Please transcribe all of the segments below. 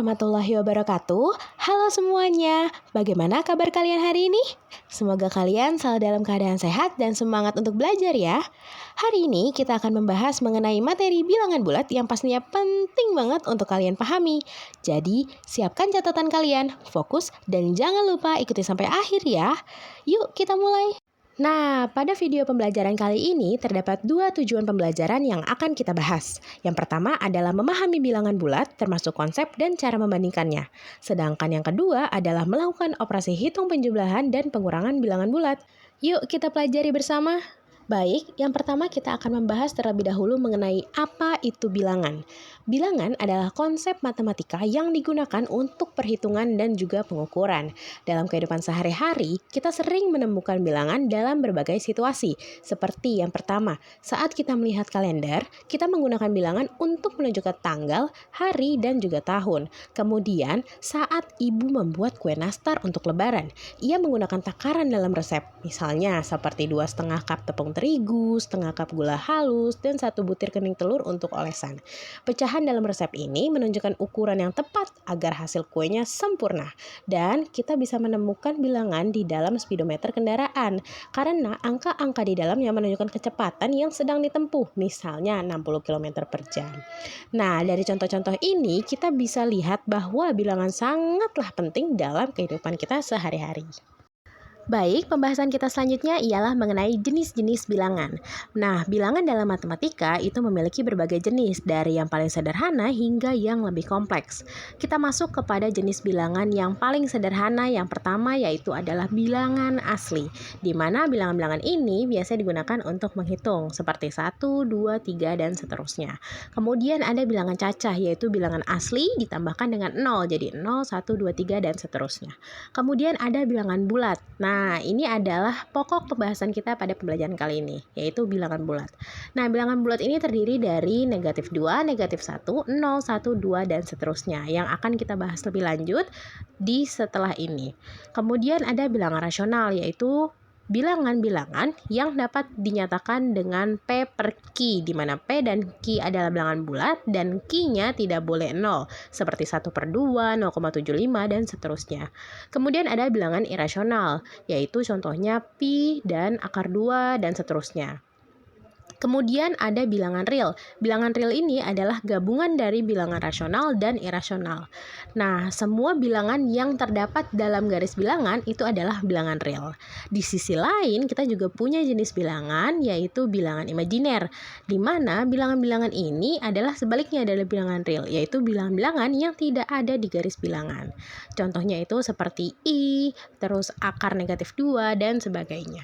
warahmatullahi wabarakatuh. Halo semuanya, bagaimana kabar kalian hari ini? Semoga kalian selalu dalam keadaan sehat dan semangat untuk belajar ya. Hari ini kita akan membahas mengenai materi bilangan bulat yang pastinya penting banget untuk kalian pahami. Jadi, siapkan catatan kalian, fokus, dan jangan lupa ikuti sampai akhir ya. Yuk kita mulai. Nah, pada video pembelajaran kali ini terdapat dua tujuan pembelajaran yang akan kita bahas. Yang pertama adalah memahami bilangan bulat termasuk konsep dan cara membandingkannya. Sedangkan yang kedua adalah melakukan operasi hitung penjumlahan dan pengurangan bilangan bulat. Yuk kita pelajari bersama. Baik, yang pertama kita akan membahas terlebih dahulu mengenai apa itu bilangan. Bilangan adalah konsep matematika yang digunakan untuk perhitungan dan juga pengukuran. Dalam kehidupan sehari-hari, kita sering menemukan bilangan dalam berbagai situasi. Seperti yang pertama, saat kita melihat kalender, kita menggunakan bilangan untuk menunjukkan tanggal, hari, dan juga tahun. Kemudian, saat ibu membuat kue nastar untuk lebaran, ia menggunakan takaran dalam resep. Misalnya, seperti 2,5 cup tepung terigu, setengah cup gula halus, dan 1 butir kening telur untuk olesan. Pecahan dalam resep ini menunjukkan ukuran yang tepat agar hasil kuenya sempurna. Dan kita bisa menemukan bilangan di dalam speedometer kendaraan karena angka-angka di dalamnya menunjukkan kecepatan yang sedang ditempuh, misalnya 60 km per jam. Nah, dari contoh-contoh ini kita bisa lihat bahwa bilangan sangatlah penting dalam kehidupan kita sehari-hari. Baik, pembahasan kita selanjutnya ialah mengenai jenis-jenis bilangan. Nah, bilangan dalam matematika itu memiliki berbagai jenis, dari yang paling sederhana hingga yang lebih kompleks. Kita masuk kepada jenis bilangan yang paling sederhana. Yang pertama yaitu adalah bilangan asli, di mana bilangan-bilangan ini biasa digunakan untuk menghitung, seperti 1, 2, 3, dan seterusnya. Kemudian ada bilangan cacah, yaitu bilangan asli ditambahkan dengan 0, jadi 0, 1, 2, 3, dan seterusnya. Kemudian ada bilangan bulat. Nah, ini adalah pokok pembahasan kita pada pembelajaran kali ini, yaitu bilangan bulat. Nah, bilangan bulat ini terdiri dari negatif 2, negatif 1, 0, 1, 2, dan seterusnya, yang akan kita bahas lebih lanjut di setelah ini. Kemudian ada bilangan rasional, yaitu bilangan-bilangan yang dapat dinyatakan dengan P per Q, di mana P dan Q adalah bilangan bulat dan Q-nya tidak boleh 0, seperti 1/2, 0,75, dan seterusnya. Kemudian ada bilangan irasional, yaitu contohnya pi dan akar 2, dan seterusnya. Kemudian ada bilangan real. Bilangan real ini adalah gabungan dari bilangan rasional dan irasional. Nah, semua bilangan yang terdapat dalam garis bilangan itu adalah bilangan real. Di sisi lain, kita juga punya jenis bilangan, yaitu bilangan imajiner, di mana bilangan-bilangan ini adalah sebaliknya dari bilangan real, yaitu bilangan-bilangan yang tidak ada di garis bilangan. Contohnya itu seperti i, terus akar negatif 2, dan sebagainya.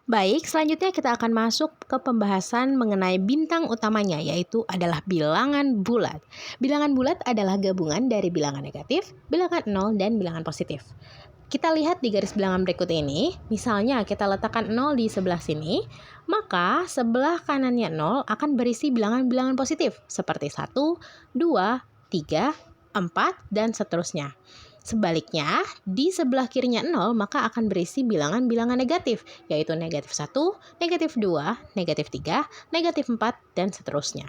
Baik, selanjutnya kita akan masuk ke pembahasan mengenai bintang utamanya, yaitu adalah bilangan bulat. Bilangan bulat adalah gabungan dari bilangan negatif, bilangan 0, dan bilangan positif. Kita lihat di garis bilangan berikut ini, misalnya kita letakkan 0 di sebelah sini, maka sebelah kanannya 0 akan berisi bilangan-bilangan positif, seperti 1, 2, 3, 4, dan seterusnya. Sebaliknya, di sebelah kirinya 0 maka akan berisi bilangan-bilangan negatif, yaitu negatif 1, negatif 2, negatif 3, negatif 4, dan seterusnya.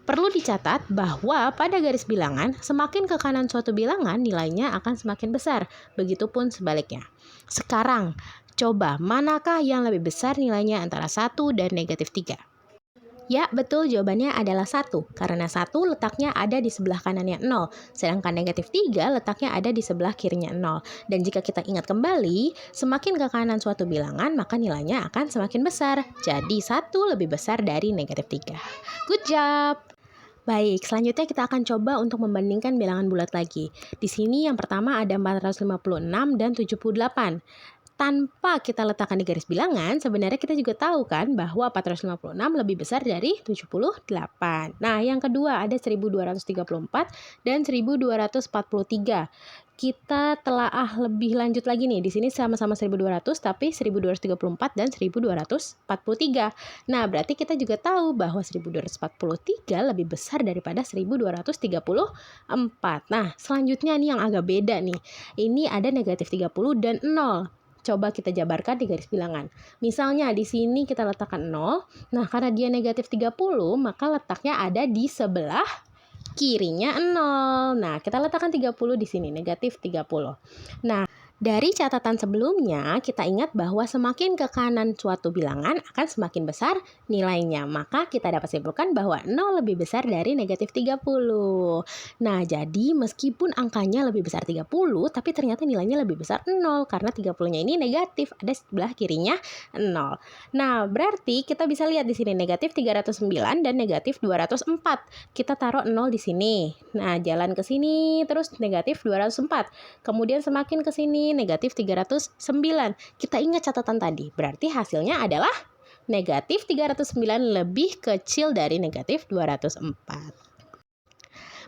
Perlu dicatat bahwa pada garis bilangan, semakin ke kanan suatu bilangan, nilainya akan semakin besar, begitupun sebaliknya. Sekarang, coba manakah yang lebih besar nilainya antara 1 dan negatif 3? Ya, betul, jawabannya adalah 1, karena 1 letaknya ada di sebelah kanannya 0, sedangkan negatif 3 letaknya ada di sebelah kirinya 0. Dan jika kita ingat kembali, semakin ke kanan suatu bilangan, maka nilainya akan semakin besar. Jadi 1 lebih besar dari negatif 3. Good job! Baik, selanjutnya kita akan coba untuk membandingkan bilangan bulat lagi. Di sini yang pertama ada 456 dan 78. Tanpa kita letakkan di garis bilangan, sebenarnya kita juga tahu kan bahwa 456 lebih besar dari 78. Nah, yang kedua ada 1234 dan 1243. Kita telaah lebih lanjut lagi nih. Di sini sama-sama 1200 tapi 1234 dan 1243. Nah, berarti kita juga tahu bahwa 1243 lebih besar daripada 1234. Nah, selanjutnya nih yang agak beda nih. Ini ada negatif 30 dan 0. Coba kita jabarkan di garis bilangan. Misalnya di sini kita letakkan 0. Nah, karena dia negatif 30, maka letaknya ada di sebelah kirinya 0. Nah, kita letakkan 30 di sini, negatif 30. Nah, dari catatan sebelumnya, kita ingat bahwa semakin ke kanan suatu bilangan akan semakin besar nilainya. Maka kita dapat simpulkan bahwa 0 lebih besar dari negatif 30. Nah, jadi meskipun angkanya lebih besar 30, tapi ternyata nilainya lebih besar 0. Karena 30-nya ini negatif, ada sebelah kirinya 0. Nah, berarti kita bisa lihat di sini negatif 309 dan negatif 204. Kita taruh 0 di sini. Nah, jalan ke sini, terus negatif 204. Kemudian semakin ke sini, negatif 309. Kita ingat catatan tadi, berarti hasilnya adalah negatif 309 lebih kecil dari negatif 204.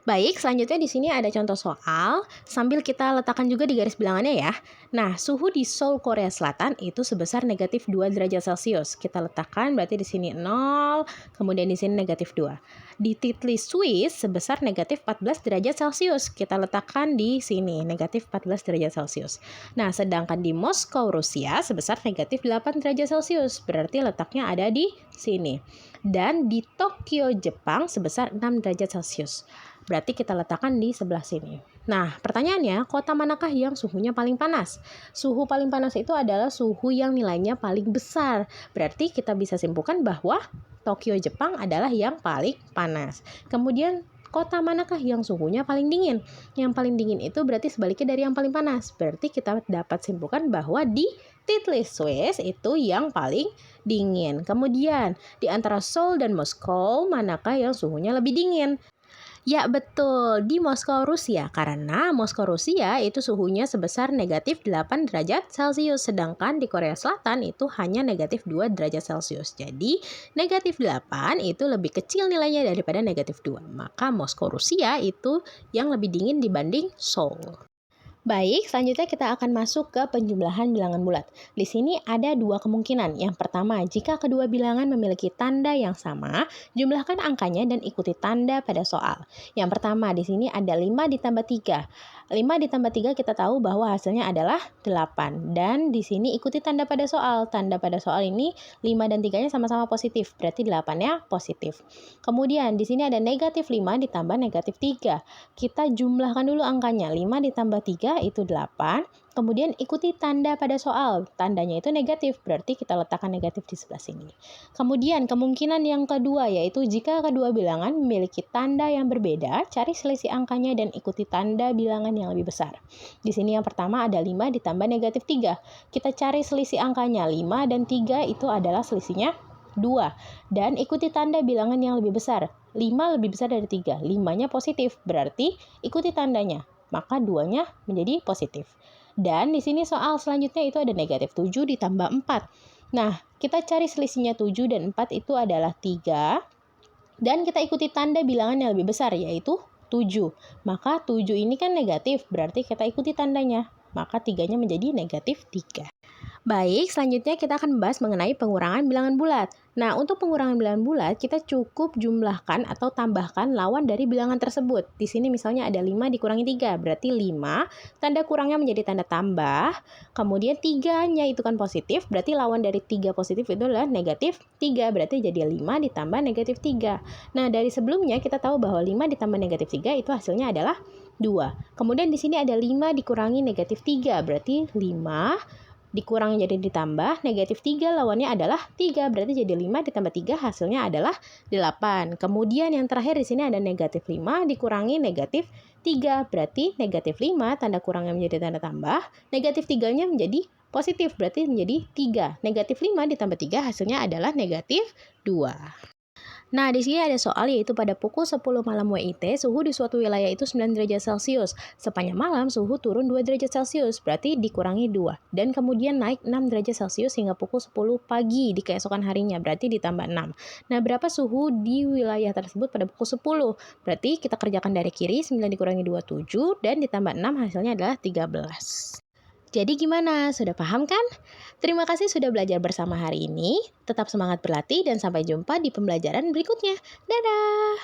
Baik, selanjutnya di sini ada contoh soal, sambil kita letakkan juga di garis bilangannya ya. Nah, suhu di Seoul, Korea Selatan itu sebesar negatif 2 derajat Celcius. Kita letakkan berarti di sini 0, kemudian di sini negatif 2. Di Titlis, Swiss sebesar negatif 14 derajat Celcius. Kita letakkan di sini, negatif 14 derajat Celcius. Nah, sedangkan di Moskow, Rusia sebesar negatif 8 derajat Celcius. Berarti letaknya ada di sini. Dan di Tokyo, Jepang sebesar 6 derajat Celcius. Berarti kita letakkan di sebelah sini. Nah, pertanyaannya, kota manakah yang suhunya paling panas? Suhu paling panas itu adalah suhu yang nilainya paling besar. Berarti kita bisa simpulkan bahwa Tokyo, Jepang adalah yang paling panas. Kemudian, kota manakah yang suhunya paling dingin? Yang paling dingin itu berarti sebaliknya dari yang paling panas. Berarti kita dapat simpulkan bahwa di Titlis, Swiss itu yang paling dingin. Kemudian, di antara Seoul dan Moskow, manakah yang suhunya lebih dingin? Ya betul, di Moskow, Rusia. Karena Moskow, Rusia itu suhunya sebesar negatif 8 derajat Celcius. Sedangkan di Korea Selatan itu hanya negatif 2 derajat Celcius. Jadi negatif 8 itu lebih kecil nilainya daripada negatif 2. Maka Moskow, Rusia itu yang lebih dingin dibanding Seoul. Baik, selanjutnya kita akan masuk ke penjumlahan bilangan bulat. Di sini ada dua kemungkinan. Yang pertama, jika kedua bilangan memiliki tanda yang sama, jumlahkan angkanya dan ikuti tanda pada soal. Yang pertama, di sini ada 5 ditambah 3. 5 ditambah 3 kita tahu bahwa hasilnya adalah 8. Dan di sini ikuti tanda pada soal. Tanda pada soal ini 5 dan 3-nya sama-sama positif, berarti 8-nya positif. Kemudian di sini ada negatif 5 ditambah negatif 3. Kita jumlahkan dulu angkanya. 5 ditambah 3 itu 8. Kemudian ikuti tanda pada soal. Tandanya itu negatif, berarti kita letakkan negatif di sebelah sini. Kemudian kemungkinan yang kedua yaitu jika kedua bilangan memiliki tanda yang berbeda, cari selisih angkanya dan ikuti tanda bilangan yang lebih besar. Di sini yang pertama ada 5 ditambah negatif 3. Kita cari selisih angkanya. 5 dan 3 itu adalah selisihnya 2. Dan ikuti tanda bilangan yang lebih besar. 5 lebih besar dari 3. 5-nya positif, berarti ikuti tandanya. Maka 2-nya menjadi positif. Dan di sini soal selanjutnya itu ada negatif 7 ditambah 4. Nah, kita cari selisihnya 7 dan 4 itu adalah 3. Dan kita ikuti tanda bilangan yang lebih besar yaitu 7. Maka 7 ini kan negatif, berarti kita ikuti tandanya. Maka 3-nya menjadi negatif 3. Baik, selanjutnya kita akan membahas mengenai pengurangan bilangan bulat. Nah, untuk pengurangan bilangan bulat, kita cukup jumlahkan atau tambahkan lawan dari bilangan tersebut. Di sini misalnya ada 5 dikurangi 3, berarti 5, tanda kurangnya menjadi tanda tambah, kemudian 3-nya itu kan positif, berarti lawan dari 3 positif itu adalah negatif 3, berarti jadi 5 ditambah negatif 3. Nah, dari sebelumnya kita tahu bahwa 5 ditambah negatif 3 itu hasilnya adalah 2. Kemudian di sini ada 5 dikurangi negatif 3, berarti 5 dikurangi jadi ditambah, negatif 3 lawannya adalah 3, berarti jadi 5 ditambah 3 hasilnya adalah 8. Kemudian yang terakhir di sini ada negatif 5 dikurangi negatif 3, berarti negatif 5 tanda kurangnya menjadi tanda tambah, negatif 3-nya menjadi positif, berarti menjadi 3. Negatif 5 ditambah 3 hasilnya adalah negatif 2. Nah, di sini ada soal yaitu pada pukul 10 malam WIT, suhu di suatu wilayah itu 9 derajat Celcius. Sepanjang malam, suhu turun 2 derajat Celcius, berarti dikurangi 2. Dan kemudian naik 6 derajat Celcius hingga pukul 10 pagi di keesokan harinya, berarti ditambah 6. Nah, berapa suhu di wilayah tersebut pada pukul 10? Berarti kita kerjakan dari kiri, 9 dikurangi 2, 7, dan ditambah 6 hasilnya adalah 13. Jadi gimana? Sudah paham kan? Terima kasih sudah belajar bersama hari ini. Tetap semangat berlatih dan sampai jumpa di pembelajaran berikutnya. Dadah!